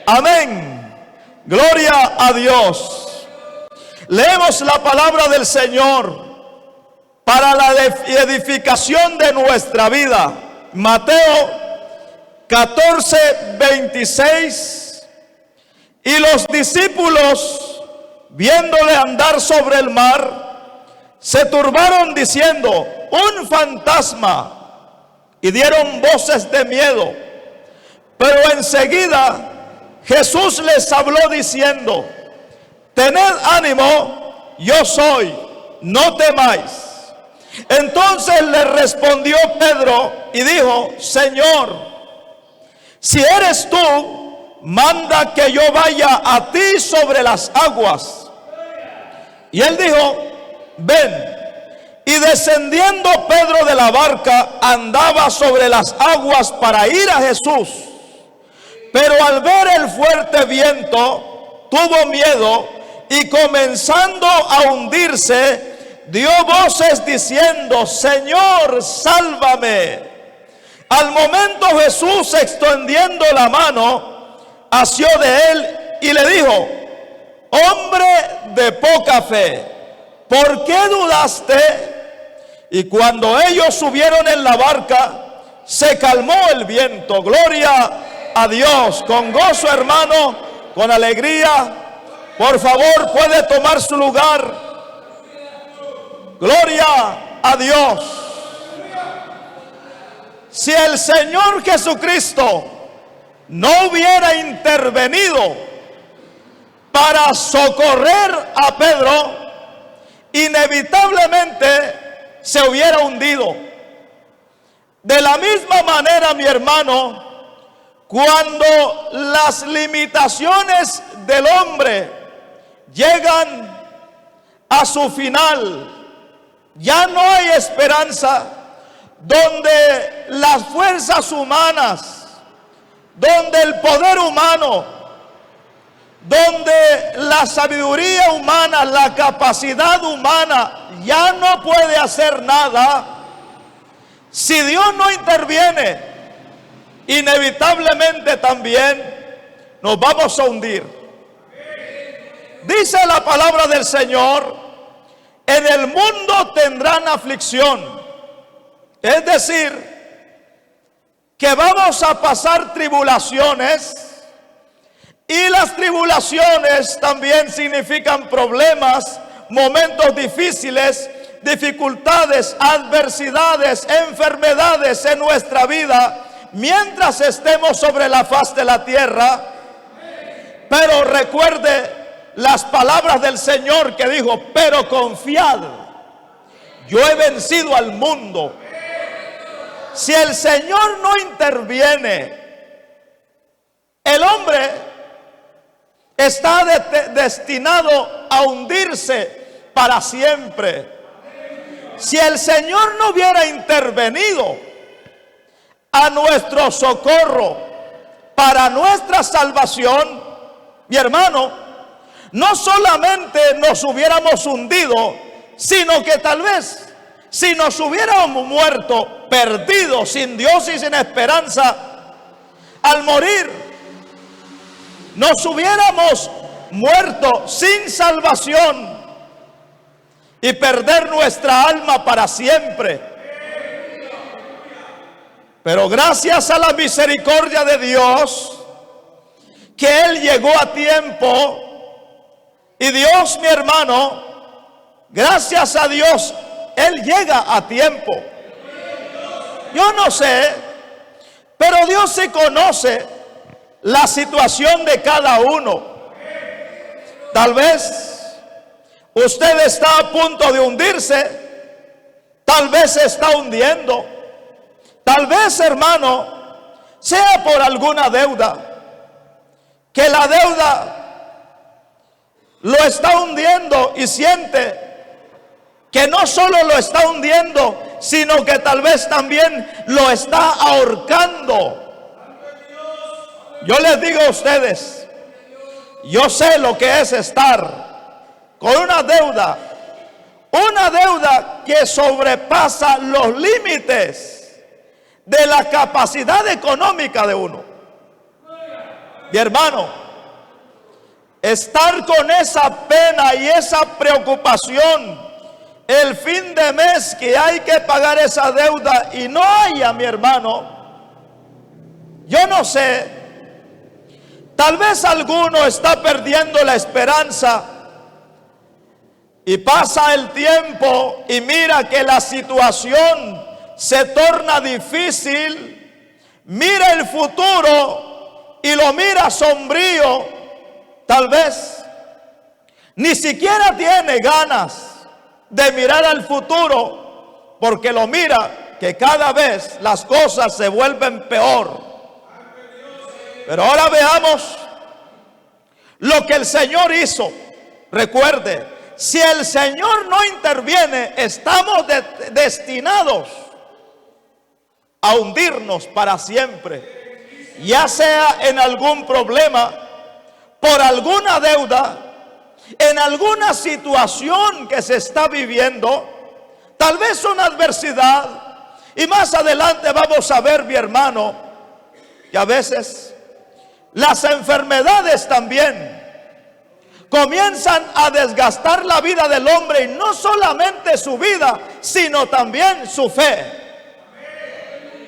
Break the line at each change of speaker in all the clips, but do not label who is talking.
Amén. Gloria a Dios. Leemos la palabra del Señor para la edificación de nuestra vida. Mateo 14:26. Y los discípulos, viéndole andar sobre el mar, se turbaron diciendo: un fantasma, y dieron voces de miedo. Pero enseguida Jesús les habló diciendo: tened ánimo, yo soy, no temáis. Entonces le respondió Pedro y dijo: Señor, si eres tú, manda que yo vaya a ti sobre las aguas. Y él dijo: ven. Y descendiendo Pedro de la barca, andaba sobre las aguas para ir a Jesús. Pero al ver el fuerte viento, tuvo miedo y comenzando a hundirse, dio voces diciendo: Señor, sálvame. Al momento Jesús, extendiendo la mano, asió de él y le dijo: hombre de poca fe, ¿por qué dudaste? Y cuando ellos subieron en la barca, se calmó el viento. Gloria a Dios. Con gozo, hermano, con alegría. Por favor, puede tomar su lugar. Gloria a Dios. Si el Señor Jesucristo no hubiera intervenido para socorrer a Pedro, inevitablemente se hubiera hundido. De la misma manera, mi hermano, cuando las limitaciones del hombre llegan a su final, ya no hay esperanza, donde las fuerzas humanas, donde el poder humano, donde la sabiduría humana, la capacidad humana ya no puede hacer nada. Si Dios no interviene, inevitablemente también nos vamos a hundir. Dice la palabra del Señor: en el mundo tendrán aflicción. Es decir, que vamos a pasar tribulaciones. Y las tribulaciones también significan problemas, momentos difíciles, dificultades, adversidades, enfermedades en nuestra vida mientras estemos sobre la faz de la tierra. Pero recuerde las palabras del Señor que dijo: pero confiad, yo he vencido al mundo. Si el Señor no interviene, el hombre está destinado a hundirse para siempre. Si el Señor no hubiera intervenido a nuestro socorro para nuestra salvación, mi hermano, no solamente nos hubiéramos hundido, sino que tal vez si nos hubiéramos muerto, perdidos, sin Dios y sin esperanza, al morir nos hubiéramos muerto sin salvación y perder nuestra alma para siempre. Pero gracias a la misericordia de Dios, que Él llegó a tiempo. Y Dios, mi hermano, gracias a Dios, Él llega a tiempo. Yo no sé, pero Dios sí conoce la situación de cada uno. Tal vez usted está a punto de hundirse, tal vez se está hundiendo, tal vez, hermano, sea por alguna deuda, que la deuda lo está hundiendo y siente que no solo lo está hundiendo, sino que tal vez también lo está ahorcando. Yo les digo a ustedes, yo sé lo que es estar con una deuda que sobrepasa los límites de la capacidad económica de uno. Mi hermano, estar con esa pena y esa preocupación el fin de mes que hay que pagar esa deuda y no haya, mi hermano, yo no sé, tal vez alguno está perdiendo la esperanza y pasa el tiempo y mira que la situación se torna difícil, mira el futuro y lo mira sombrío, tal vez ni siquiera tiene ganas de mirar al futuro porque lo mira que cada vez las cosas se vuelven peor. Pero ahora veamos lo que el Señor hizo. Recuerde, si el Señor no interviene, estamos destinados a hundirnos para siempre, ya sea en algún problema, por alguna deuda, en alguna situación que se está viviendo, tal vez una adversidad. Y más adelante vamos a ver, mi hermano, que a veces las enfermedades también comienzan a desgastar la vida del hombre, y no solamente su vida, sino también su fe.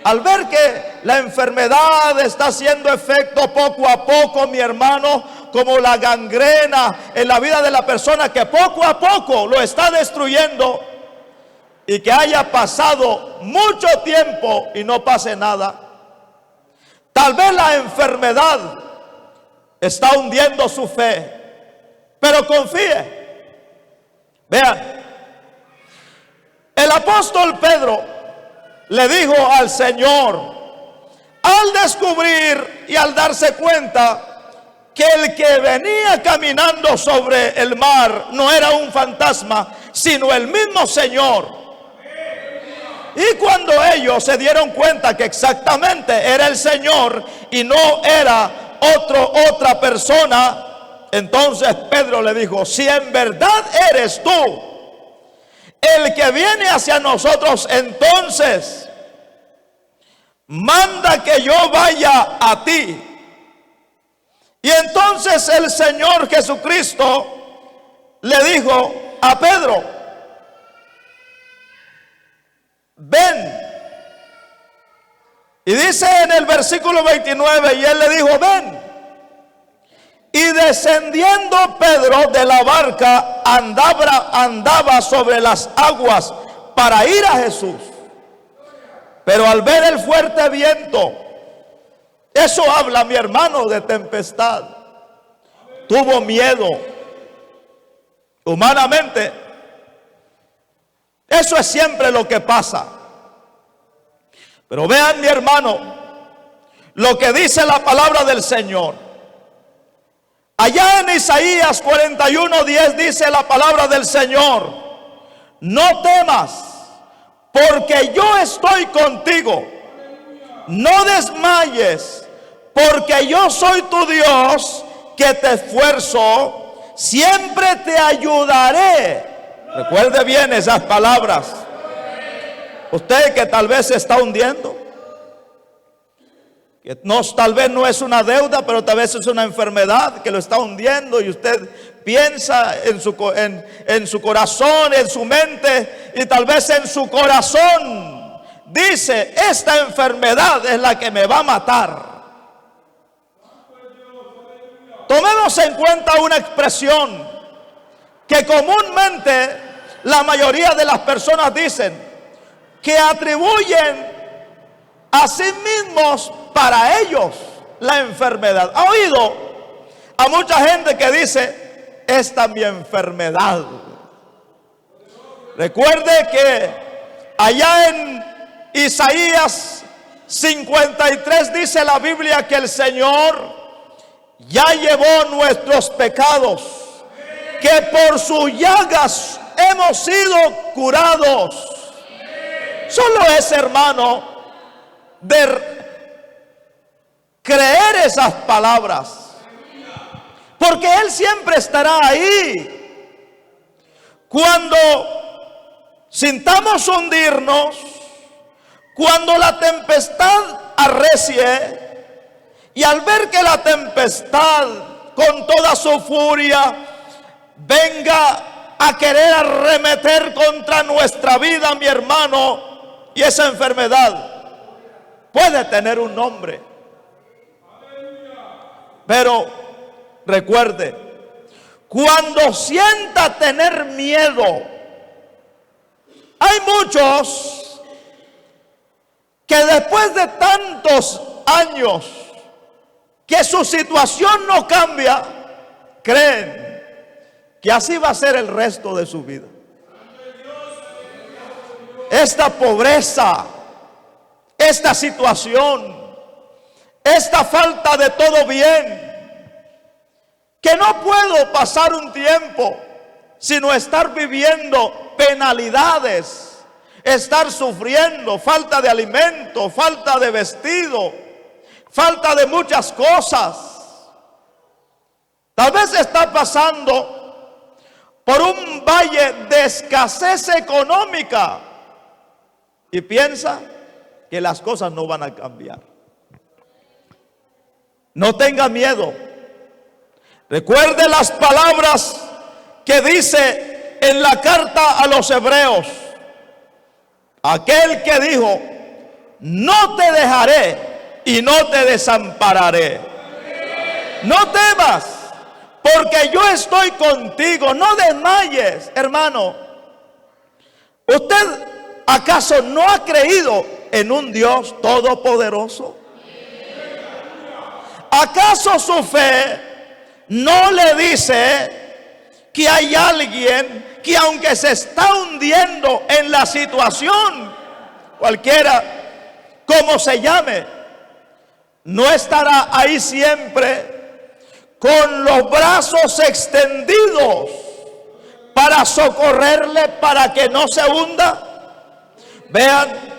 Al ver que la enfermedad está haciendo efecto poco a poco, mi hermano, como la gangrena en la vida de la persona, que poco a poco lo está destruyendo, y que haya pasado mucho tiempo y no pase nada. Tal vez la enfermedad está hundiendo su fe, pero confíe. Vean, el apóstol Pedro le dijo al Señor, al descubrir y al darse cuenta que el que venía caminando sobre el mar no era un fantasma, sino el mismo Señor. Y cuando ellos se dieron cuenta que exactamente era el Señor y no era otra persona, entonces Pedro le dijo, si en verdad eres tú el que viene hacia nosotros, entonces manda que yo vaya a ti. Y entonces el Señor Jesucristo le dijo a Pedro, ven. Y dice en el versículo 29, y él le dijo, ven. Y descendiendo Pedro de la barca, andaba sobre las aguas para ir a Jesús. Pero al ver el fuerte viento, eso habla, mi hermano, de tempestad, tuvo miedo. Humanamente, eso es siempre lo que pasa. Pero vean, mi hermano, lo que dice la palabra del Señor. Allá en Isaías 41:10 dice la palabra del Señor, no temas, porque yo estoy contigo. No desmayes, porque yo soy tu Dios, que te esfuerzo, siempre te ayudaré. Recuerde bien esas palabras. Usted que tal vez se está hundiendo, que no, tal vez no es una deuda, pero tal vez es una enfermedad que lo está hundiendo, y usted piensa en su corazón, en su mente, y tal vez en su corazón dice, esta enfermedad es la que me va a matar. Tomemos en cuenta una expresión que comúnmente la mayoría de las personas dicen, que atribuyen a sí mismos para ellos la enfermedad. ¿Ha oído a mucha gente que dice, esta es mi enfermedad? Recuerde que allá en Isaías 53 dice la Biblia que el Señor ya llevó nuestros pecados, que por sus llagas hemos sido curados. Solo es, hermano, de creer esas palabras, porque Él siempre estará ahí. Cuando sintamos hundirnos, cuando la tempestad arrecie Y al ver que la tempestad con toda su furia venga a querer arremeter contra nuestra vida, mi hermano, y esa enfermedad puede tener un nombre. Pero recuerde, cuando sienta tener miedo, hay muchos que después de tantos años que su situación no cambia, creen que así va a ser el resto de su vida. Esta pobreza, esta situación, esta falta de todo bien, que no puedo pasar un tiempo sino estar viviendo penalidades, estar sufriendo falta de alimento, falta de vestido, falta de muchas cosas. Tal vez está pasando por un valle de escasez económica y piensa que las cosas no van a cambiar. No tenga miedo. Recuerde las palabras que dice en la carta a los hebreos. Aquel que dijo: no te dejaré y no te desampararé. No temas, porque yo estoy contigo. No desmayes, hermano. ¿Usted acaso no ha creído en un Dios todopoderoso? ¿Acaso su fe no le dice que hay alguien que, aunque se está hundiendo en la situación, cualquiera como se llame, no estará ahí siempre con los brazos extendidos para socorrerle, para que no se hunda? Vean,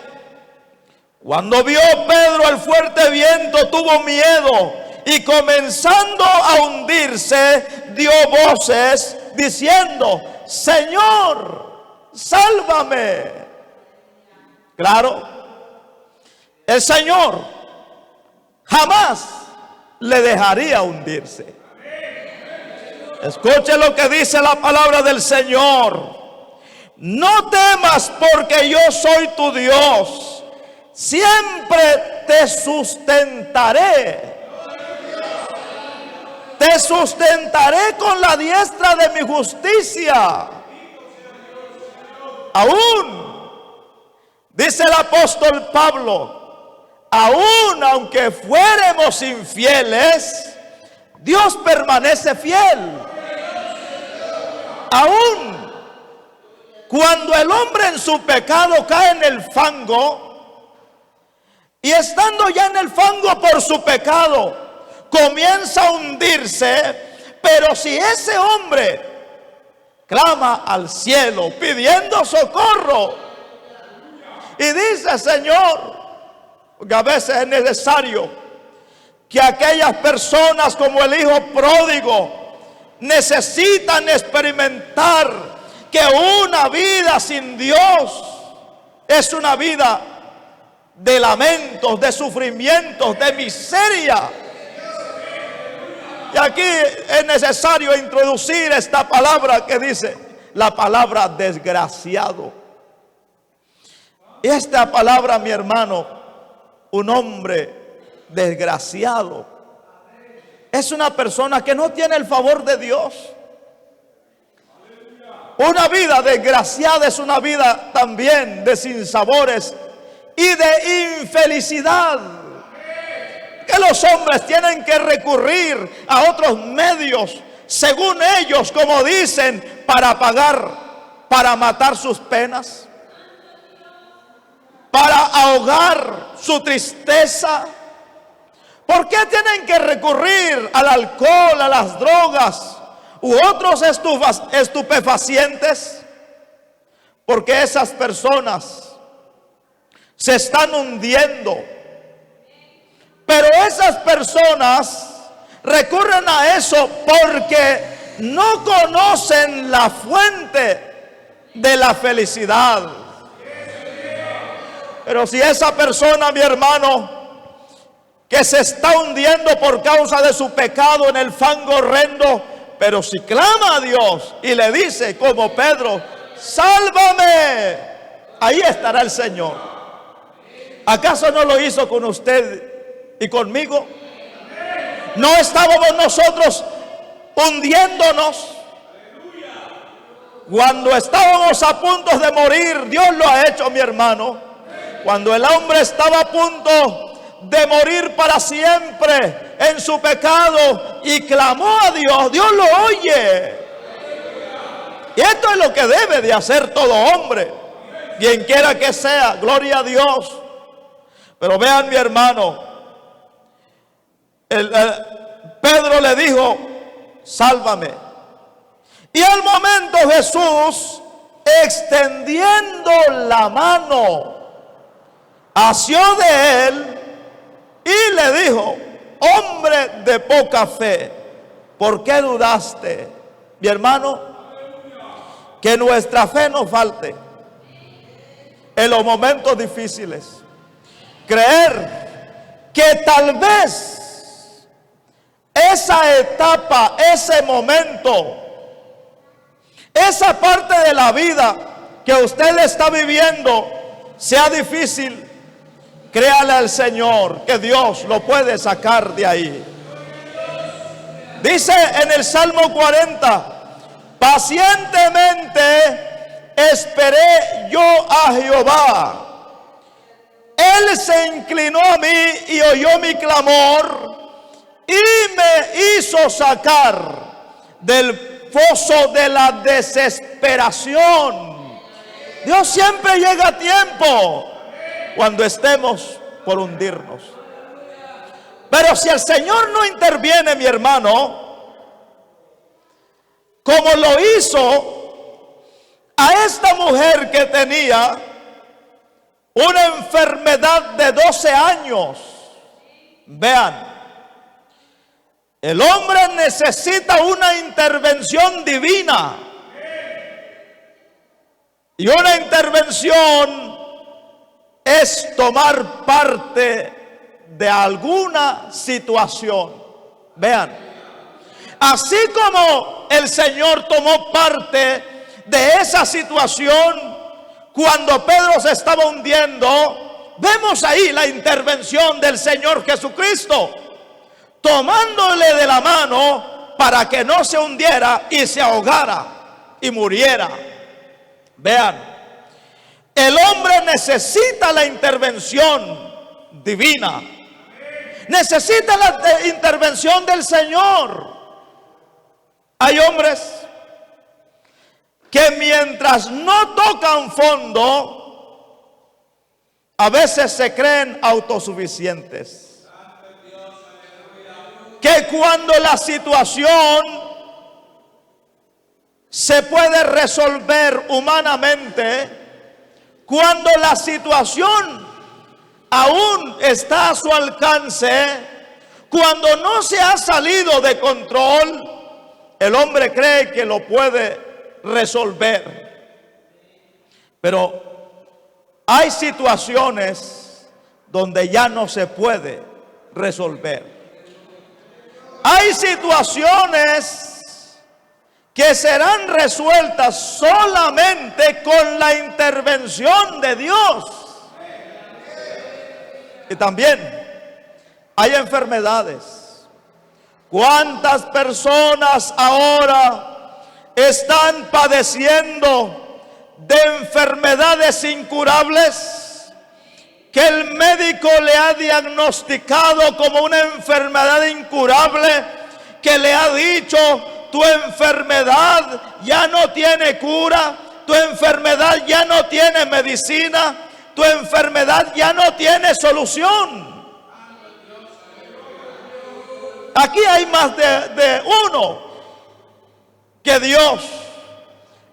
cuando vio Pedro el fuerte viento, tuvo miedo y comenzando a hundirse, dio voces diciendo: Señor, sálvame. Claro, el Señor jamás le dejaría hundirse. Escuche lo que dice la palabra del Señor: no temas, porque yo soy tu Dios. Siempre te sustentaré. Te sustentaré con la diestra de mi justicia. Aún, dice el apóstol Pablo, aún aunque fuéramos infieles, Dios permanece fiel. Aún cuando el hombre en su pecado cae en el fango, y estando ya en el fango por su pecado, comienza a hundirse, pero si ese hombre clama al cielo pidiendo socorro y dice: Señor, porque a veces es necesario que aquellas personas como el hijo pródigo necesitan experimentar que una vida sin Dios es una vida de lamentos, de sufrimientos, de miseria. Y aquí es necesario introducir esta palabra que dice, la palabra desgraciado. Y esta palabra, mi hermano, un hombre desgraciado, es una persona que no tiene el favor de Dios. Una vida desgraciada es una vida también de sinsabores y de infelicidad, que los hombres tienen que recurrir a otros medios, según ellos, como dicen, para para matar sus penas, para ahogar su tristeza. ¿Por qué tienen que recurrir al alcohol, a las drogas u otros estupefacientes? Porque esas personas se están hundiendo. Pero esas personas recurren a eso porque no conocen la fuente de la felicidad. Pero si esa persona, mi hermano, que se está hundiendo por causa de su pecado en el fango horrendo, pero si clama a Dios y le dice como Pedro, sálvame, ahí estará el Señor. ¿Acaso no lo hizo con usted y conmigo? ¿No estábamos nosotros hundiéndonos? Cuando estábamos a punto de morir, Dios lo ha hecho, mi hermano. Cuando el hombre estaba a punto de morir para siempre en su pecado y clamó a Dios, Dios lo oye. Y esto es lo que debe de hacer todo hombre, quien quiera que sea, gloria a Dios. Pero vean, mi hermano, Pedro le dijo, sálvame. Y al momento Jesús, extendiendo la mano, asió de él y le dijo, hombre de poca fe, ¿por qué dudaste? Mi hermano, que nuestra fe no falte en los momentos difíciles. Creer que tal vez esa etapa, ese momento, esa parte de la vida que usted está viviendo sea difícil. Créale al Señor que Dios lo puede sacar de ahí. Dice en el Salmo 40, pacientemente esperé yo a Jehová. Él se inclinó a mí y oyó mi clamor y me hizo sacar del foso de la desesperación. Dios siempre llega a tiempo cuando estemos por hundirnos. Pero si el Señor no interviene, mi hermano, como lo hizo a esta mujer que tenía una enfermedad de 12 años. Vean, el hombre necesita una intervención divina. Y una intervención es tomar parte de alguna situación. Vean, así como el Señor tomó parte de esa situación cuando Pedro se estaba hundiendo, vemos ahí la intervención del Señor Jesucristo, tomándole de la mano para que no se hundiera y se ahogara y muriera. Vean, el hombre necesita la intervención divina, necesita la intervención del Señor. Hay hombres que mientras no tocan fondo, a veces se creen autosuficientes. Que cuando la situación se puede resolver humanamente, cuando la situación aún está a su alcance, cuando no se ha salido de control, el hombre cree que lo puede resolver. Pero hay situaciones donde ya no se puede resolver. Hay situaciones que serán resueltas solamente con la intervención de Dios. Y también hay enfermedades. ¿Cuántas personas ahora están padeciendo de enfermedades incurables que el médico le ha diagnosticado como una enfermedad incurable, que le ha dicho: tu enfermedad ya no tiene cura, tu enfermedad ya no tiene medicina, tu enfermedad ya no tiene solución? Aquí hay más de uno que Dios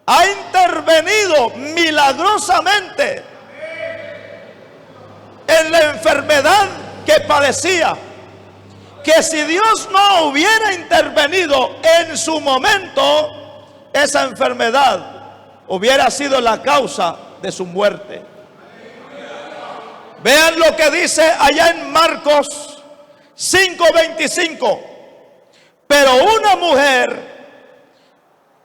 ha intervenido milagrosamente en la enfermedad que padecía, que si Dios no hubiera intervenido en su momento, esa enfermedad hubiera sido la causa de su muerte. Vean lo que dice allá en Marcos 5:25. Pero una mujer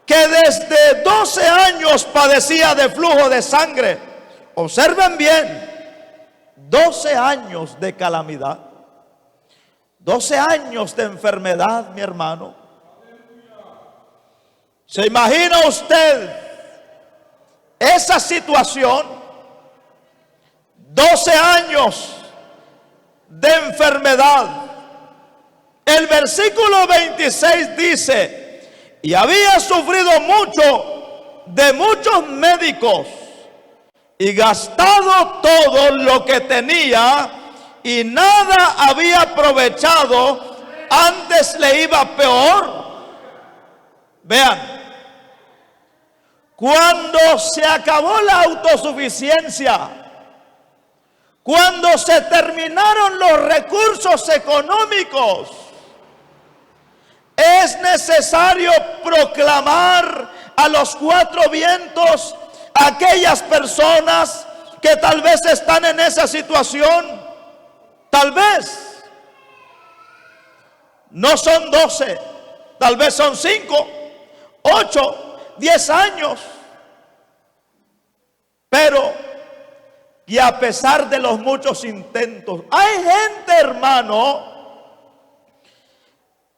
que desde 12 años padecía de flujo de sangre, observen bien, 12 años de calamidad, 12 años de enfermedad, mi hermano. ¿Se imagina usted esa situación? 12 años de enfermedad. El versículo 26 dice: y había sufrido mucho de muchos médicos y gastado todo lo que tenía, y nada había aprovechado, antes le iba peor. Vean, cuando se acabó la autosuficiencia, cuando se terminaron los recursos económicos, es necesario proclamar a los cuatro vientos a aquellas personas que tal vez están en esa situación. Tal vez no son 12, tal vez son 5, 8, 10 años. Pero, y a pesar de los muchos intentos, hay gente, hermano,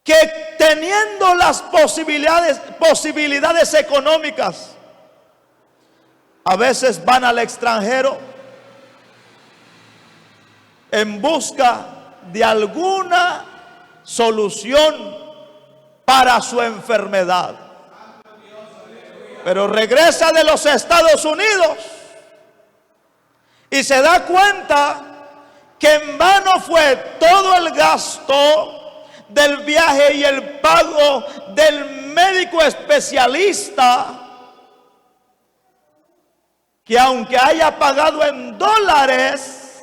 que teniendo las posibilidades económicas, a veces van al extranjero en busca de alguna solución para su enfermedad. Pero regresa de los Estados Unidos y se da cuenta que en vano fue todo el gasto del viaje y el pago del médico especialista, que aunque haya pagado en dólares,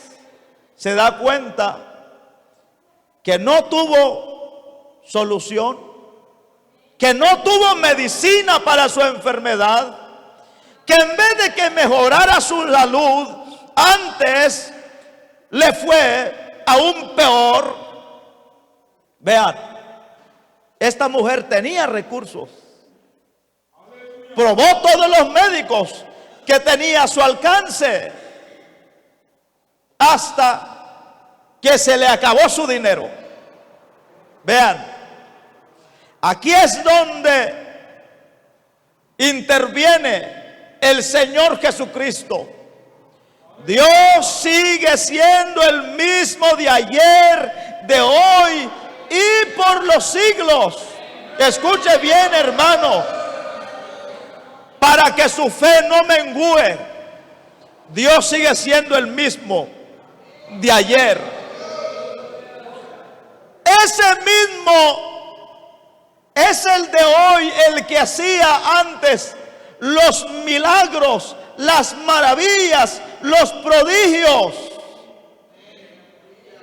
se da cuenta que no tuvo solución, que no tuvo medicina para su enfermedad, que en vez de que mejorara su salud, antes le fue aún peor. Vean, esta mujer tenía recursos, probó todos los médicos que tenía a su alcance, hasta que se le acabó su dinero. Vean, aquí es donde interviene el Señor Jesucristo. Dios sigue siendo el mismo de ayer, de hoy y por los siglos. Escuche bien, hermano, para que su fe no mengue. Dios sigue siendo el mismo de ayer. Ese mismo es el de hoy, el que hacía antes los milagros, las maravillas, los prodigios.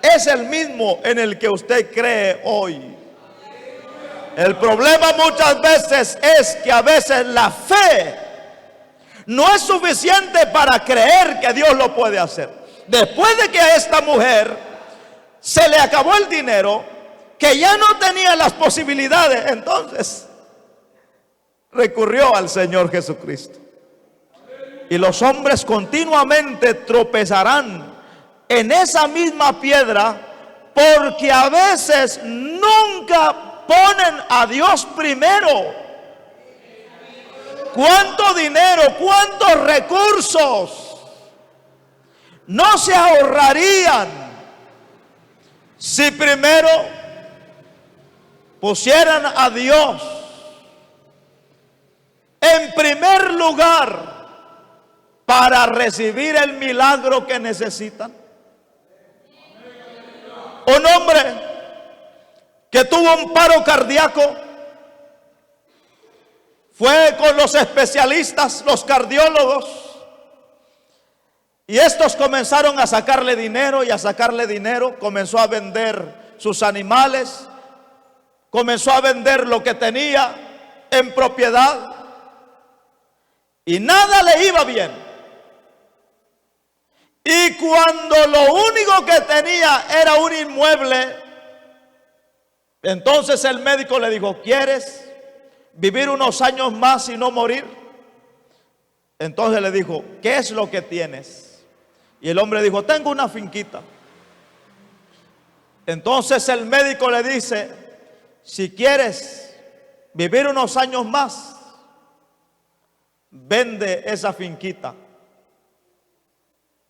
Es el mismo en el que usted cree hoy. El problema muchas veces es que a veces la fe no es suficiente para creer que Dios lo puede hacer. Después de que a esta mujer se le acabó el dinero, que ya no tenía las posibilidades, entonces recurrió al Señor Jesucristo. Y los hombres continuamente tropezarán en esa misma piedra, porque a veces nunca ponen a Dios primero. ¿Cuánto dinero, cuántos recursos no se ahorrarían si primero pusieran a Dios en primer lugar para recibir el milagro que necesitan? Un hombre que tuvo un paro cardíaco fue con los especialistas, los cardiólogos, y estos comenzaron a sacarle dinero y a sacarle dinero. Comenzó a vender sus animales, comenzó a vender lo que tenía en propiedad, y nada le iba bien. Y cuando lo único que tenía era un inmueble, Entonces el médico le dijo: ¿quieres vivir unos años más y no morir? Entonces le dijo: ¿qué es lo que tienes? Y el hombre dijo: tengo una finquita. Entonces el médico le dice: si quieres vivir unos años más, vende esa finquita.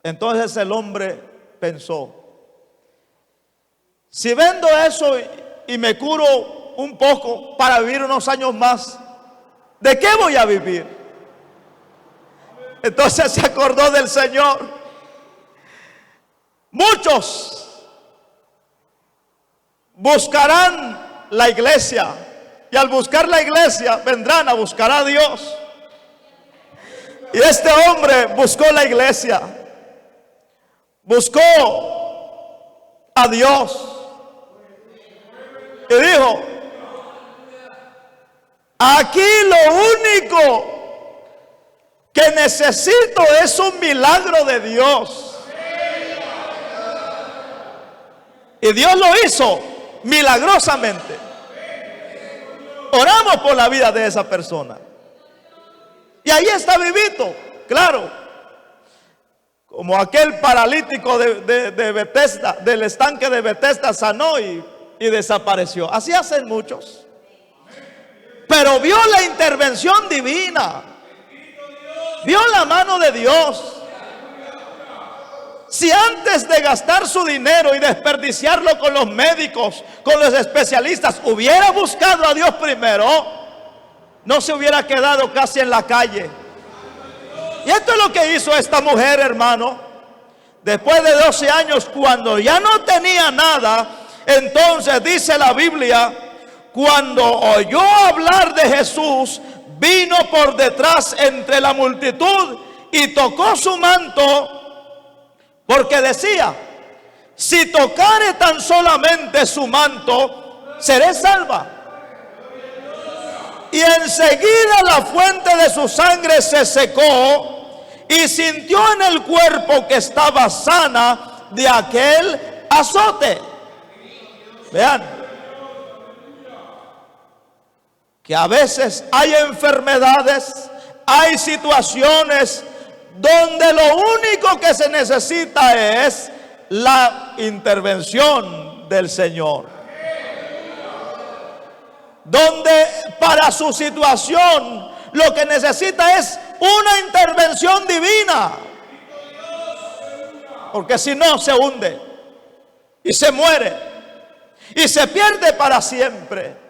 Entonces el hombre pensó: si vendo eso y me curo un poco para vivir unos años más, ¿de qué voy a vivir? Entonces se acordó del Señor. Muchos buscarán la iglesia, y al buscar la iglesia vendrán a buscar a Dios. Y este hombre buscó la iglesia, buscó a Dios y dijo: aquí lo único que necesito es un milagro de Dios. Y Dios lo hizo milagrosamente. Oramos por la vida de esa persona. Y ahí está vivito, claro, como aquel paralítico de Bethesda, del estanque de Bethesda, sanó y desapareció. Así hacen muchos. Pero vio la intervención divina, vio la mano de Dios. Si antes de gastar su dinero y desperdiciarlo con los médicos, con los especialistas, hubiera buscado a Dios primero, no se hubiera quedado casi en la calle. Y esto es lo que hizo esta mujer, hermano. Después de 12 años, cuando ya no tenía nada, entonces dice la Biblia, cuando oyó hablar de Jesús, vino por detrás entre la multitud y tocó su manto, porque decía: si tocare tan solamente su manto, seré salva. Y enseguida la fuente de su sangre se secó y sintió en el cuerpo que estaba sana de aquel azote. Vean que a veces hay enfermedades, hay situaciones donde lo único que se necesita es la intervención del Señor. Donde para su situación lo que necesita es una intervención divina. Porque si no, se hunde y se muere y se pierde para siempre.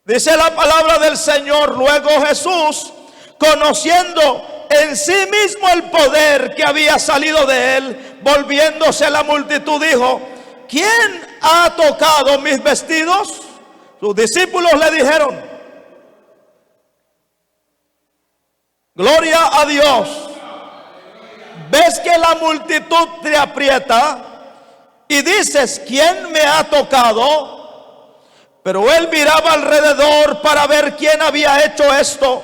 Dice la palabra del Señor: luego Jesús, conociendo en sí mismo el poder que había salido de él, volviéndose a la multitud, dijo: ¿quién ha tocado mis vestidos? Sus discípulos le dijeron: gloria a Dios. ¿Ves que la multitud te aprieta y dices: ¿quién me ha tocado? Pero él miraba alrededor para ver quién había hecho esto.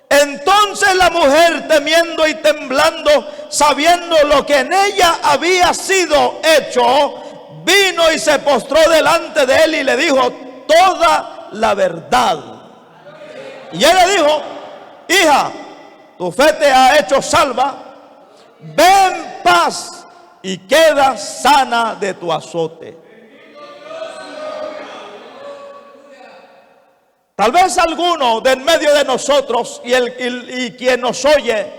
Entonces la mujer, temiendo y temblando, sabiendo lo que en ella había sido hecho, vino y se postró delante de él y le dijo toda la verdad. Y él le dijo: hija, tu fe te ha hecho salva, ve en paz y queda sana de tu azote. Tal vez alguno de en medio de nosotros y quien nos oye,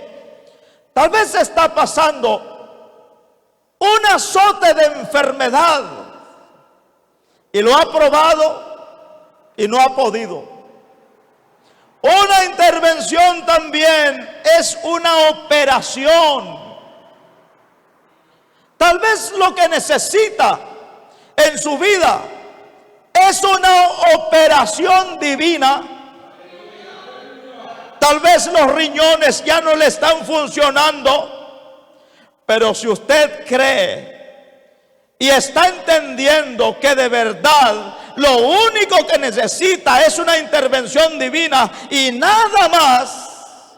tal vez está pasando un azote de enfermedad y lo ha probado y no ha podido. Una intervención también es una operación. Tal vez lo que necesita en su vida es una operación divina. Tal vez los riñones ya no le están funcionando, pero si usted cree y está entendiendo que de verdad lo único que necesita es una intervención divina y nada más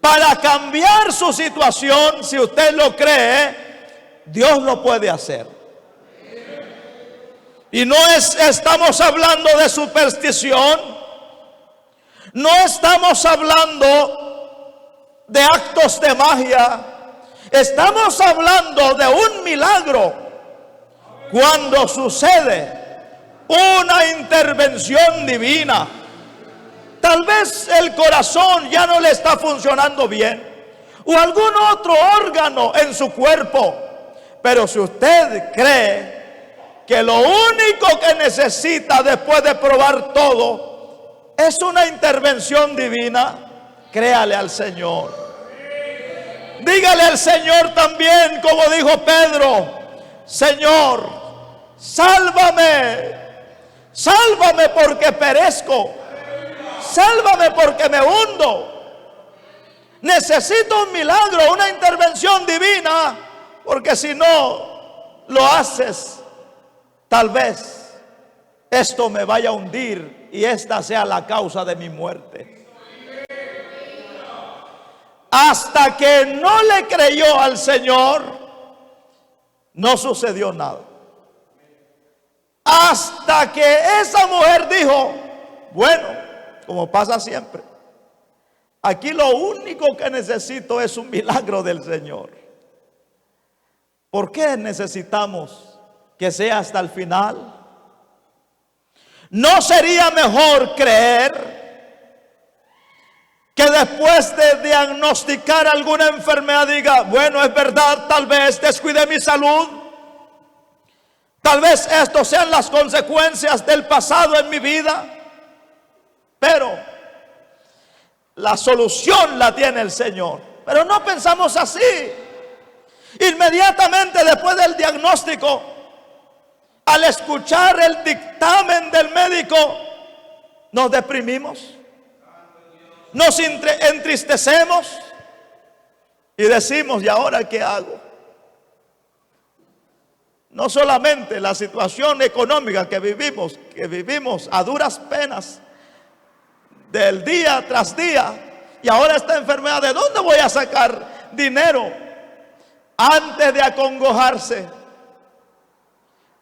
para cambiar su situación, si usted lo cree, Dios lo puede hacer. Y no estamos hablando de superstición, no estamos hablando de actos de magia, estamos hablando de un milagro cuando sucede una intervención divina. Tal vez el corazón ya no le está funcionando bien, o algún otro órgano en su cuerpo, pero si usted cree que lo único que necesita después de probar todo es una intervención divina, créale al Señor. Dígale al Señor también, como dijo Pedro: Señor, sálvame, sálvame porque perezco, sálvame porque me hundo. Necesito un milagro, una intervención divina, porque si no lo haces, tal vez esto me vaya a hundir y esta sea la causa de mi muerte. Hasta que no le creyó al Señor, no sucedió nada. Hasta que esa mujer dijo: bueno, como pasa siempre, aquí lo único que necesito es un milagro del Señor. ¿Por qué necesitamos que sea hasta el final? ¿No sería mejor creer que después de diagnosticar alguna enfermedad diga: bueno, es verdad, tal vez descuidé mi salud, tal vez estos sean las consecuencias del pasado en mi vida, pero la solución la tiene el Señor? Pero no pensamos así. Inmediatamente después del diagnóstico, al escuchar el dictamen del médico, nos deprimimos, nos entristecemos y decimos: ¿y ahora qué hago? No solamente la situación económica que vivimos a duras penas del día tras día, y ahora esta enfermedad, ¿de dónde voy a sacar dinero? Antes de acongojarse,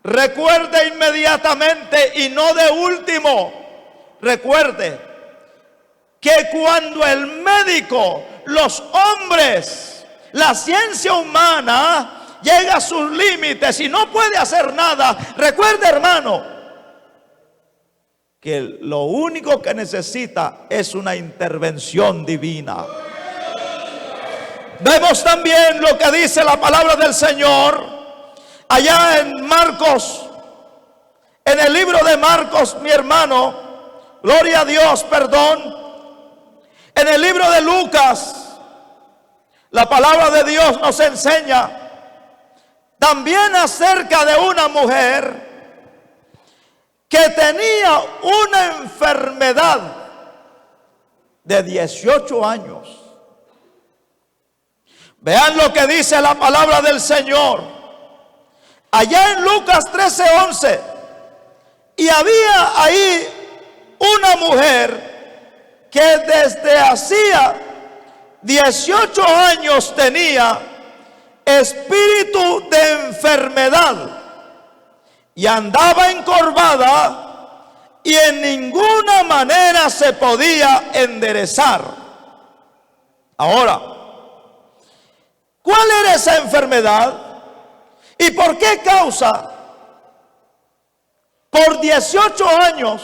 recuerde inmediatamente, y no de último, recuerde que cuando el médico, los hombres, la ciencia humana llega a sus límites y no puede hacer nada, recuerde, hermano, que lo único que necesita es una intervención divina. Vemos también lo que dice la palabra del Señor allá en Marcos, en el libro de Marcos, mi hermano, gloria a Dios, perdón. En el libro de Lucas, la palabra de Dios nos enseña también acerca de una mujer que tenía una enfermedad de 18 años. Vean lo que dice la palabra del Señor allá en Lucas 13:11. Y había ahí una mujer que desde hacía 18 años tenía espíritu de enfermedad y andaba encorvada y en ninguna manera se podía enderezar. Ahora, ¿cuál era esa enfermedad? ¿Y por qué causa? Por 18 años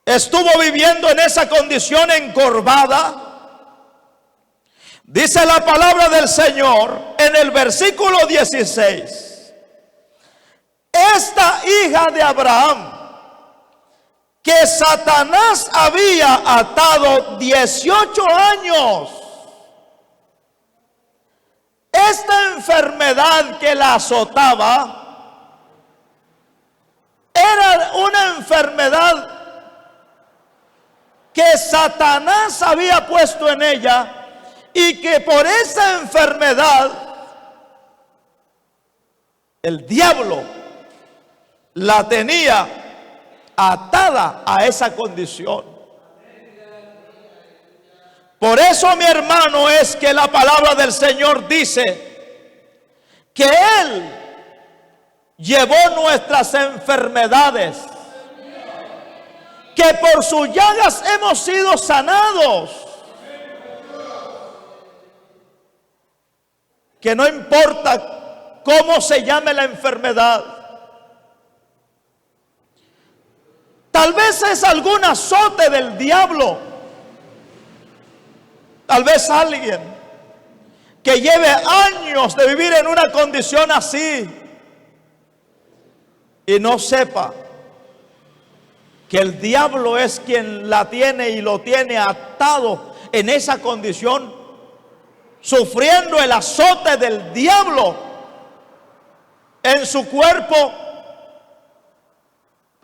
estuvo viviendo en esa condición encorvada. Dice la palabra del Señor en el versículo 16: esta hija de Abraham, que Satanás había atado 18 años, esta enfermedad que la azotaba era una enfermedad que Satanás había puesto en ella, y que por esa enfermedad el diablo la tenía atada a esa condición. Por eso, mi hermano, es que la palabra del Señor dice que Él llevó nuestras enfermedades, que por sus llagas hemos sido sanados. Que no importa cómo se llame la enfermedad, tal vez es algún azote del diablo, tal vez alguien que lleve años de vivir en una condición así y no sepa que el diablo es quien la tiene y lo tiene atado en esa condición, sufriendo el azote del diablo en su cuerpo,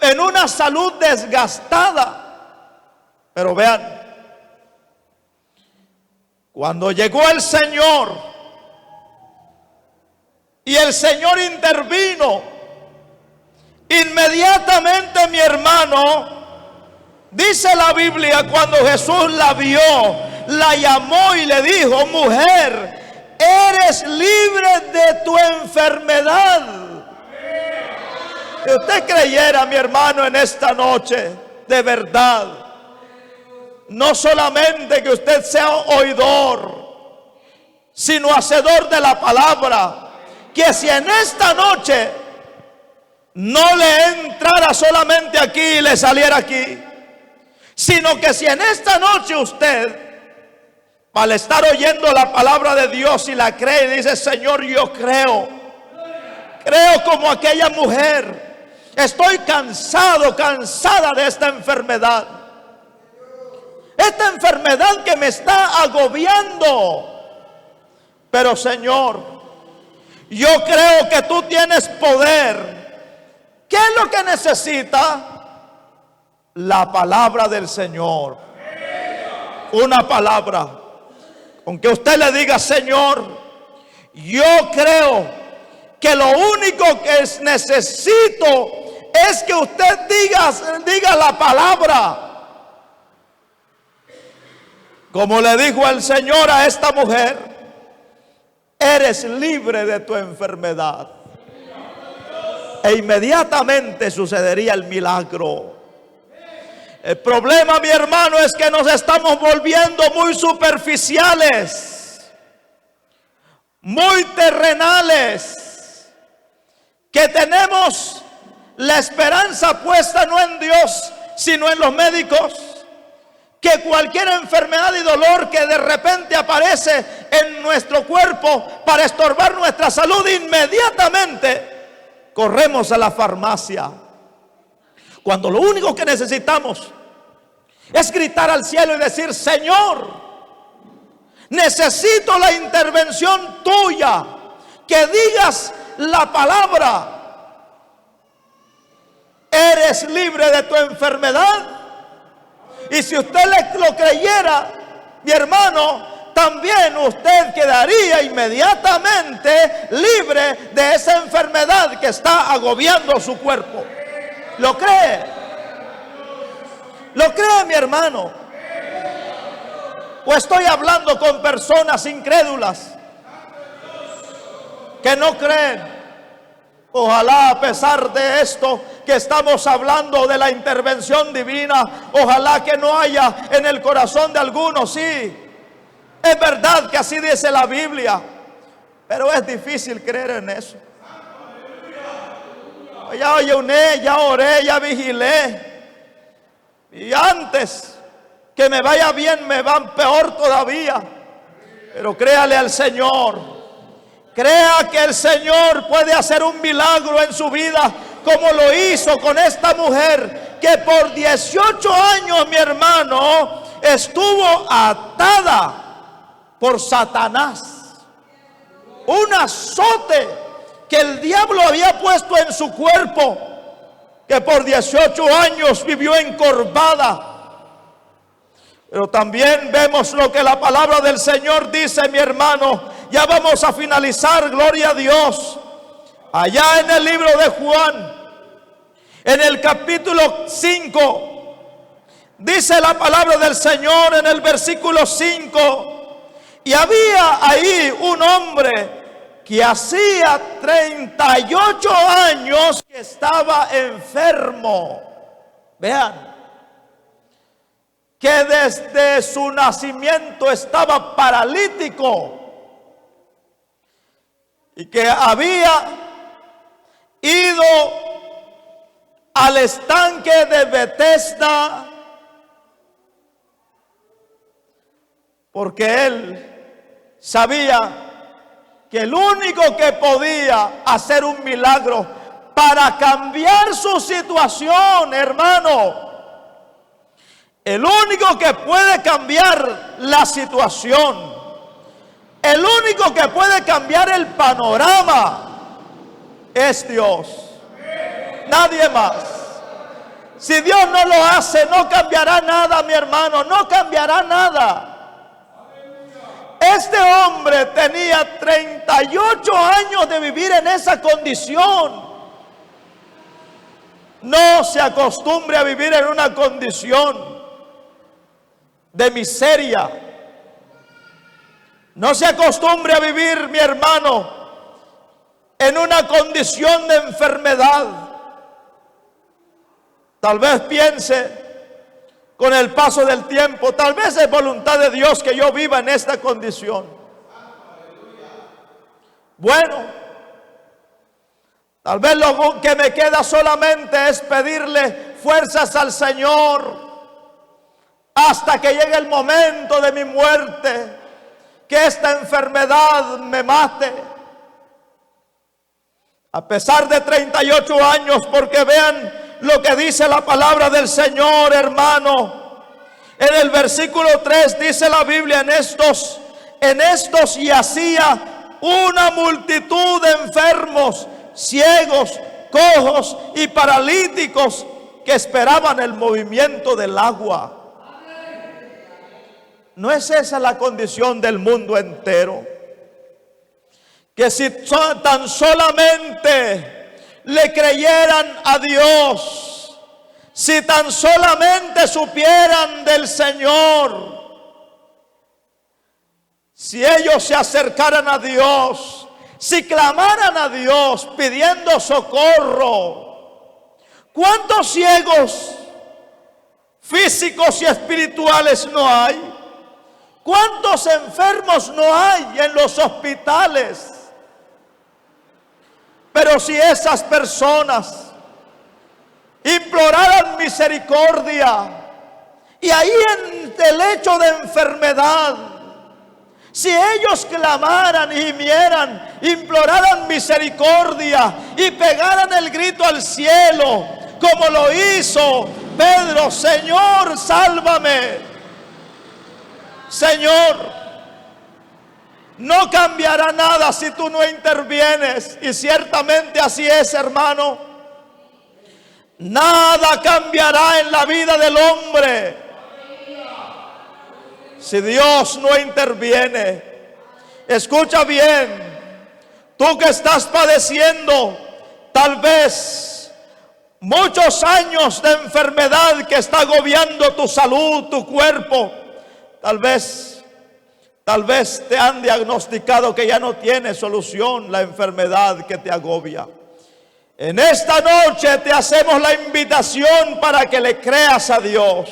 en una salud desgastada. Pero vean, cuando llegó el Señor y el Señor intervino, inmediatamente, mi hermano, dice la Biblia, cuando Jesús la vio, la llamó y le dijo: mujer, eres libre de tu enfermedad. Si usted creyera, mi hermano, en esta noche, de verdad, no solamente que usted sea oidor, sino hacedor de la palabra, que si en esta noche no le entrara solamente aquí y le saliera aquí, sino que si en esta noche usted, al estar oyendo la palabra de Dios y la cree y dice: Señor, yo creo como aquella mujer, estoy cansada de esta enfermedad que me está agobiando, pero Señor, yo creo que tú tienes poder. ¿Qué es lo que necesita? La palabra del Señor. Una palabra con que usted le diga: Señor, yo creo que lo único que necesito es que usted diga la palabra. Como le dijo el Señor a esta mujer: eres libre de tu enfermedad. E inmediatamente sucedería el milagro. El problema, mi hermano, es que nos estamos volviendo muy superficiales, muy terrenales, que tenemos la esperanza puesta no en Dios, sino en los médicos. Que cualquier enfermedad y dolor que de repente aparece en nuestro cuerpo para estorbar nuestra salud, inmediatamente corremos a la farmacia, cuando lo único que necesitamos es gritar al cielo y decir: Señor, necesito la intervención tuya, que digas la palabra. Eres libre de tu enfermedad. Y si usted lo creyera, mi hermano, también usted quedaría inmediatamente libre de esa enfermedad que está agobiando su cuerpo. ¿Lo cree? ¿Lo cree, mi hermano? ¿O estoy hablando con personas incrédulas que no creen? Ojalá, a pesar de esto que estamos hablando de la intervención divina, ojalá que no haya en el corazón de algunos. Sí, es verdad que así dice la Biblia, pero es difícil creer en eso. Ya ayuné, ya oré, ya vigilé, y antes que me vaya bien me va peor todavía. Pero créale al Señor. Crea que el Señor puede hacer un milagro en su vida, como lo hizo con esta mujer, que por 18 años, mi hermano, estuvo atada por Satanás. Un azote que el diablo había puesto en su cuerpo, que por 18 años vivió encorvada. Pero también vemos lo que la palabra del Señor dice, mi hermano. Ya vamos a finalizar, gloria a Dios. Allá en el libro de Juan, en el capítulo 5, dice la palabra del Señor en el versículo 5: y había ahí un hombre que hacía 38 años que estaba enfermo. Vean, que desde su nacimiento estaba paralítico y que había ido al estanque de Betesda porque él sabía que el único que podía hacer un milagro para cambiar su situación, hermano, el único que puede cambiar la situación, el único que puede cambiar el panorama es Dios. Nadie más. Si Dios no lo hace, no cambiará nada, mi hermano, no cambiará nada. Este hombre tenía 38 años de vivir en esa condición. No se acostumbre a vivir en una condición de miseria. No se acostumbre a vivir, mi hermano, en una condición de enfermedad. Tal vez piense, con el paso del tiempo, tal vez es voluntad de Dios que yo viva en esta condición. Bueno, tal vez lo que me queda solamente es pedirle fuerzas al Señor hasta que llegue el momento de mi muerte, que esta enfermedad me mate. A pesar de 38 años, porque vean lo que dice la palabra del Señor, hermano. En el versículo 3 dice la Biblia: en estos yacía una multitud de enfermos, ciegos, cojos y paralíticos que esperaban el movimiento del agua. ¿No es esa la condición del mundo entero? Que si tan solamente le creyeran a Dios, si tan solamente supieran del Señor, si ellos se acercaran a Dios, si clamaran a Dios pidiendo socorro, ¿cuántos ciegos físicos y espirituales no hay? ¿Cuántos enfermos no hay en los hospitales? Pero si esas personas imploraran misericordia y ahí en el lecho de enfermedad, si ellos clamaran y gimieran, imploraran misericordia y pegaran el grito al cielo, como lo hizo Pedro: Señor, sálvame. Señor, no cambiará nada si tú no intervienes. Y ciertamente así es, hermano. Nada cambiará en la vida del hombre si Dios no interviene. Escucha bien, tú que estás padeciendo tal vez muchos años de enfermedad que está agobiando tu salud, tu cuerpo. Tal vez te han diagnosticado que ya no tiene solución la enfermedad que te agobia. En esta noche te hacemos la invitación para que le creas a Dios.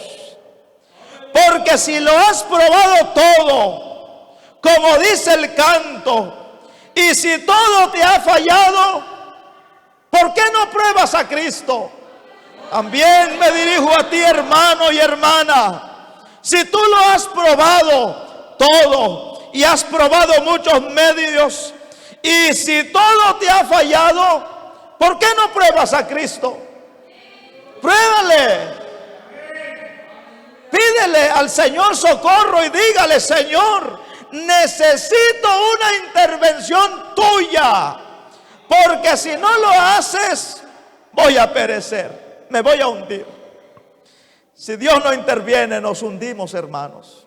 Porque si lo has probado todo, como dice el canto, y si todo te ha fallado, ¿por qué no pruebas a Cristo? También me dirijo a ti, hermano y hermana. Si tú lo has probado todo y has probado muchos medios, y si todo te ha fallado, ¿por qué no pruebas a Cristo? Pruébale. Pídele al Señor socorro y dígale: Señor, necesito una intervención tuya, porque si no lo haces, voy a perecer, me voy a hundir. Si Dios no interviene, nos hundimos, hermanos.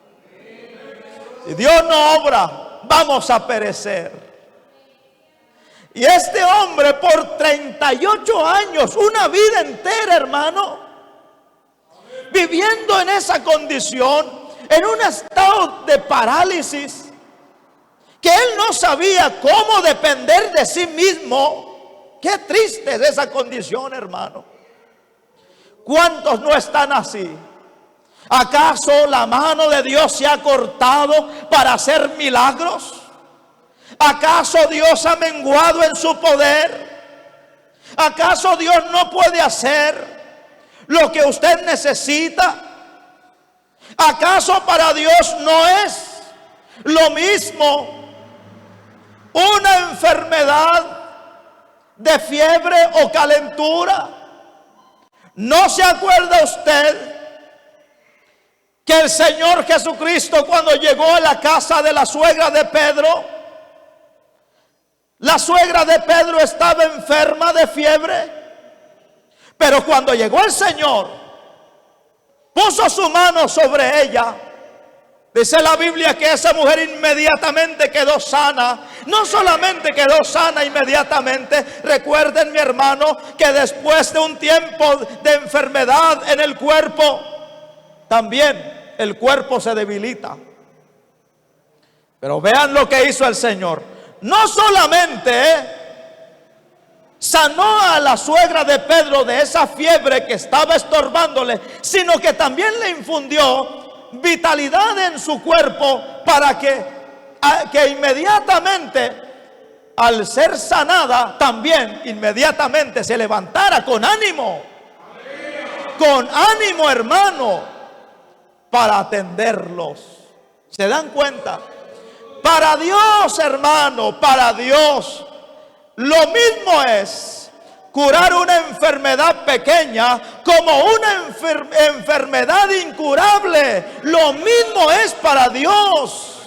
Si Dios no obra, vamos a perecer. Y este hombre por 38 años, una vida entera, hermano, viviendo en esa condición, en un estado de parálisis, que él no sabía cómo depender de sí mismo. Qué triste es esa condición, hermano. ¿Cuántos no están así? ¿Acaso la mano de Dios se ha cortado para hacer milagros? ¿Acaso Dios ha menguado en su poder? ¿Acaso Dios no puede hacer lo que usted necesita? ¿Acaso para Dios no es lo mismo una enfermedad de fiebre o calentura? ¿No se acuerda usted que el Señor Jesucristo, cuando llegó a la casa de la suegra de Pedro, la suegra de Pedro estaba enferma de fiebre? Pero cuando llegó el Señor, puso su mano sobre ella. Dice la Biblia que esa mujer inmediatamente quedó sana. No solamente quedó sana inmediatamente. Recuerden, mi hermano, que después de un tiempo de enfermedad en el cuerpo, también el cuerpo se debilita. Pero vean lo que hizo el Señor. No solamente sanó a la suegra de Pedro de esa fiebre que estaba estorbándole, sino que también le infundió vitalidad en su cuerpo para que inmediatamente, al ser sanada, también inmediatamente se levantara con ánimo. Con ánimo, hermano, para atenderlos. ¿Se dan cuenta? Para Dios, hermano, para Dios, lo mismo es curar una enfermedad pequeña como una enfermedad incurable. Lo mismo es para Dios.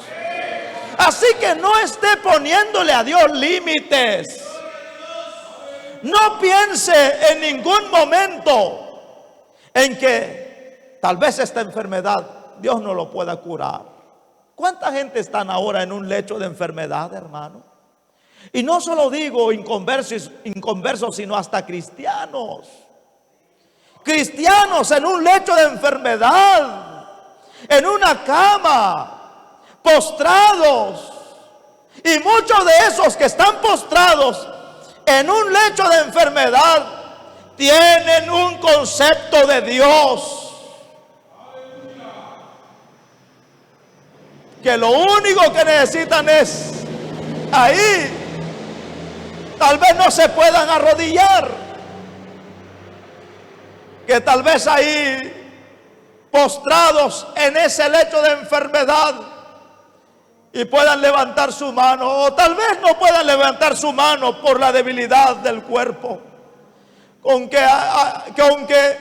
Así que no esté poniéndole a Dios límites. No piense en ningún momento en que tal vez esta enfermedad Dios no lo pueda curar. ¿Cuánta gente están ahora en un lecho de enfermedad, hermano? Y no solo digo inconversos, sino hasta cristianos. Cristianos en un lecho de enfermedad, en una cama, postrados. Y muchos de esos que están postrados en un lecho de enfermedad tienen un concepto de Dios, que lo único que necesitan es ahí. Tal vez no se puedan arrodillar, que tal vez ahí postrados en ese lecho de enfermedad y puedan levantar su mano, o tal vez no puedan levantar su mano por la debilidad del cuerpo. Que aunque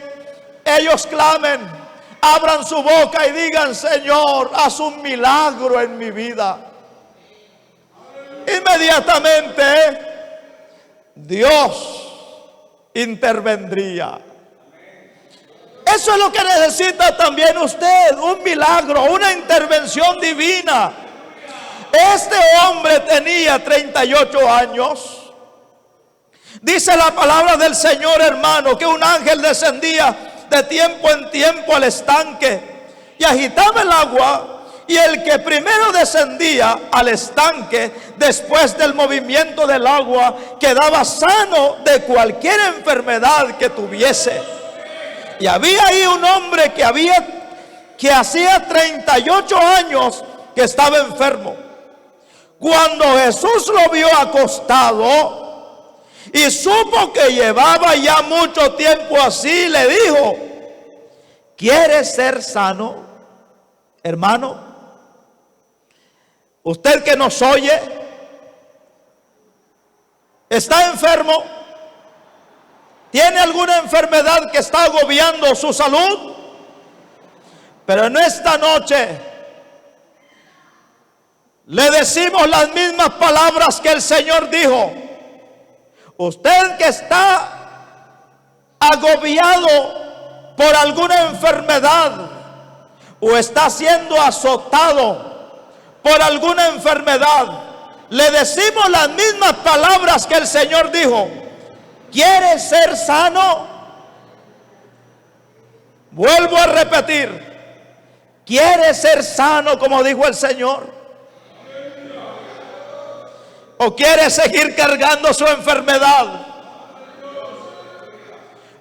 ellos clamen, abran su boca y digan: Señor, haz un milagro en mi vida. Inmediatamente Dios intervendría. Eso es lo que necesita también usted: un milagro, una intervención divina. Este hombre tenía 38 años. Dice la palabra del Señor, hermano, que un ángel descendía de tiempo en tiempo al estanque y agitaba el agua. Y el que primero descendía al estanque, después del movimiento del agua, quedaba sano de cualquier enfermedad que tuviese. Y había ahí un hombre que hacía 38 años que estaba enfermo. Cuando Jesús lo vio acostado y supo que llevaba ya mucho tiempo así, le dijo: ¿quieres ser sano, hermano? Usted que nos oye, ¿está enfermo? ¿Tiene alguna enfermedad que está agobiando su salud? Pero en esta noche le decimos las mismas palabras que el Señor dijo. Usted que está agobiado por alguna enfermedad o está siendo azotado por alguna enfermedad, le decimos las mismas palabras que el Señor dijo. ¿Quieres ser sano? Vuelvo a repetir: ¿quieres ser sano como dijo el Señor? ¿O quiere seguir cargando su enfermedad?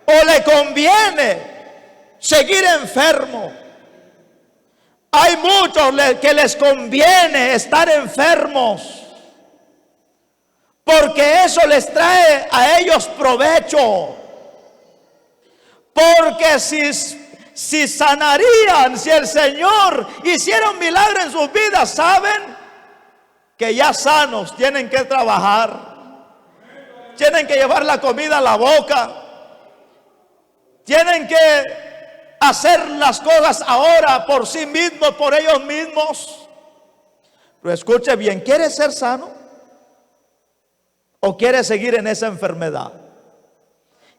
¿O le conviene seguir enfermo? Hay muchos que les conviene estar enfermos, porque eso les trae a ellos provecho. Porque si sanarían, si el Señor hiciera un milagro en sus vidas, saben que ya sanos tienen que trabajar, tienen que llevar la comida a la boca, tienen que hacer las cosas ahora por sí mismos, por ellos mismos. Pero escuche bien, ¿quiere ser sano? ¿O quiere seguir en esa enfermedad?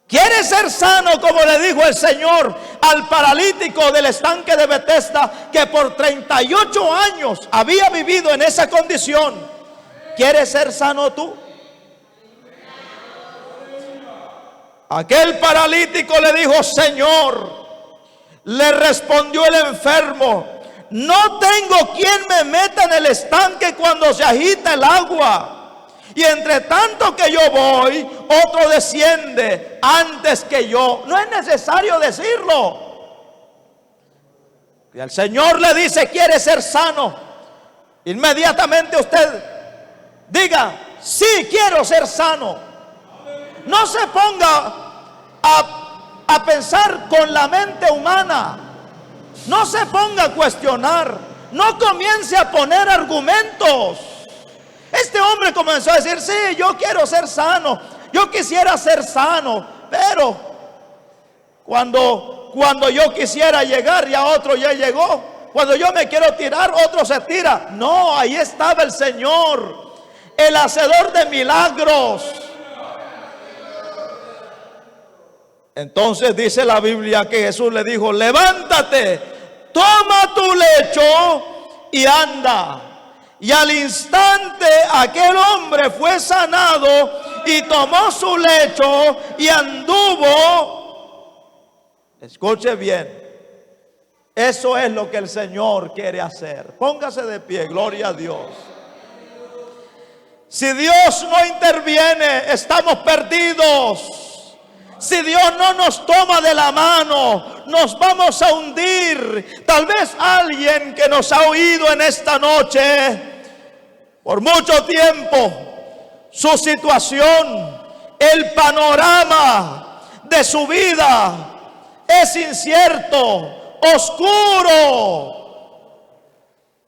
¿Quiere ser sano, como le dijo el Señor al paralítico del estanque de Betesda, que por 38 años había vivido en esa condición? ¿Quieres ser sano tú? Aquel paralítico le dijo: Señor, le respondió el enfermo, no tengo quien me meta en el estanque cuando se agita el agua. Y entre tanto que yo voy, otro desciende antes que yo. No es necesario decirlo. Y el Señor le dice: ¿quiere ser sano? Inmediatamente usted diga: sí, quiero ser sano. No se ponga a pensar con la mente humana. No se ponga a cuestionar. No comience a poner argumentos. Este hombre comenzó a decir: sí, yo quiero ser sano, yo quisiera ser sano, pero cuando yo quisiera llegar, ya otro ya llegó. Cuando yo me quiero tirar, otro se tira. No, ahí estaba el Señor, el hacedor de milagros. Entonces dice la Biblia que Jesús le dijo: levántate, toma tu lecho y anda. Y al instante aquel hombre fue sanado y tomó su lecho y anduvo. Escuche bien, eso es lo que el Señor quiere hacer. Póngase de pie, gloria a Dios. Si Dios no interviene, estamos perdidos. Si Dios no nos toma de la mano, nos vamos a hundir. Tal vez alguien que nos ha oído en esta noche, por mucho tiempo, su situación, el panorama de su vida es incierto, oscuro.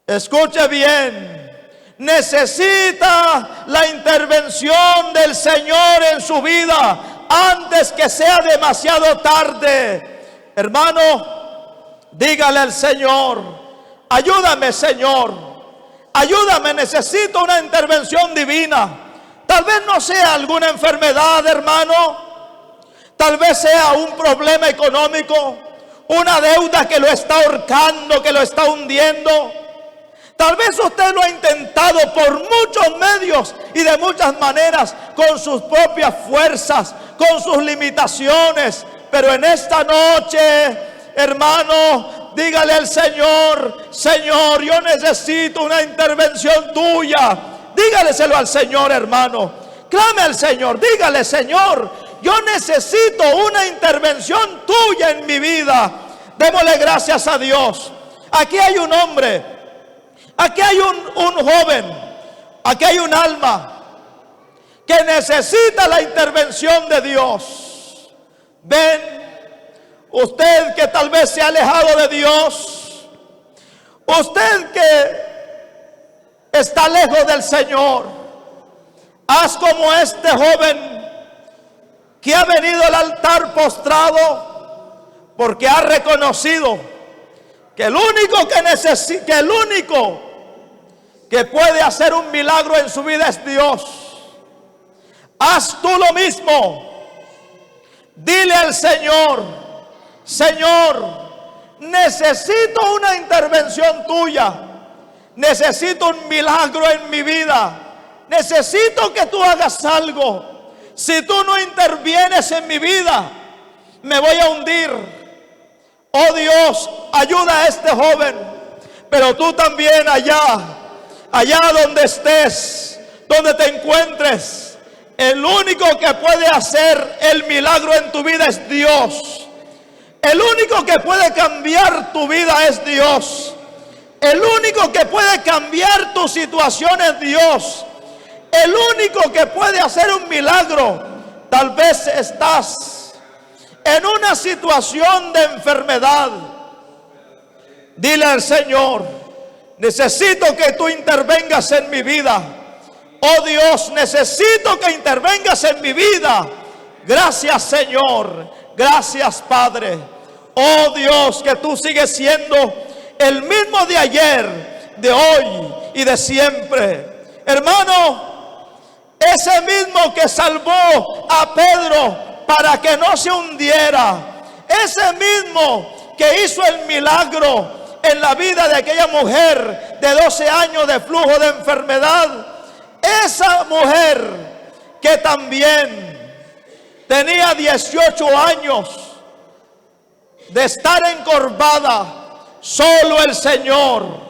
Escuche bien, necesita la intervención del Señor en su vida antes que sea demasiado tarde. Hermano, dígale al Señor: ayúdame, Señor, ayúdame, necesito una intervención divina. Tal vez no sea alguna enfermedad, hermano, tal vez sea un problema económico, una deuda que lo está ahorcando, que lo está hundiendo. Tal vez usted lo ha intentado por muchos medios y de muchas maneras, con sus propias fuerzas, con sus limitaciones. Pero en esta noche, hermano, dígale al Señor: Señor, yo necesito una intervención tuya. Dígaleselo al Señor, hermano. Clame al Señor, dígale: Señor, yo necesito una intervención tuya en mi vida. Démosle gracias a Dios. Aquí hay un hombre, aquí hay un joven, aquí hay un alma que necesita la intervención de Dios. Ven, usted que tal vez se ha alejado de Dios, usted que está lejos del Señor, haz como este joven que ha venido al altar postrado, porque ha reconocido que el único que puede hacer un milagro en su vida es Dios. Haz tú lo mismo. Dile al Señor: Señor, necesito una intervención tuya. Necesito un milagro en mi vida. Necesito que tú hagas algo. Si tú no intervienes en mi vida, me voy a hundir. Oh Dios, ayuda a este joven. Pero tú también allá donde estés, donde te encuentres, el único que puede hacer el milagro en tu vida es Dios. El único que puede cambiar tu vida es Dios. El único que puede cambiar tu situación es Dios. El único que puede hacer un milagro. Tal vez estás en una situación de enfermedad. Dile al Señor: necesito que tú intervengas en mi vida. Oh Dios, necesito que intervengas en mi vida. Gracias, Señor. Gracias, Padre. Oh Dios, que tú sigues siendo el mismo de ayer, de hoy y de siempre. Hermano, ese mismo que salvó a Pedro para que no se hundiera, ese mismo que hizo el milagro en la vida de aquella mujer de 12 años de flujo de enfermedad, esa mujer que también tenía 18 años de estar encorvada, solo el Señor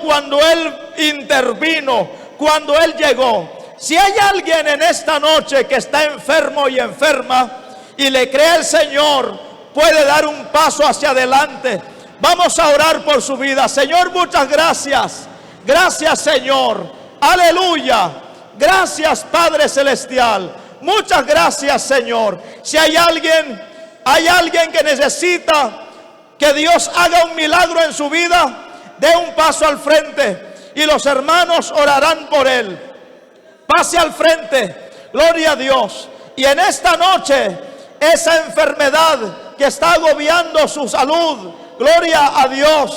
cuando Él intervino, cuando Él llegó. Si hay alguien en esta noche que está enfermo y enferma y le cree al Señor, puede dar un paso hacia adelante. Vamos a orar por su vida. Señor, muchas gracias. Gracias, Señor. Aleluya. Gracias, Padre Celestial. Muchas gracias, Señor. Si hay alguien que necesita que Dios haga un milagro en su vida, dé un paso al frente y los hermanos orarán por él. Pase al frente. Gloria a Dios. Y en esta noche, esa enfermedad que está agobiando su salud, gloria a Dios,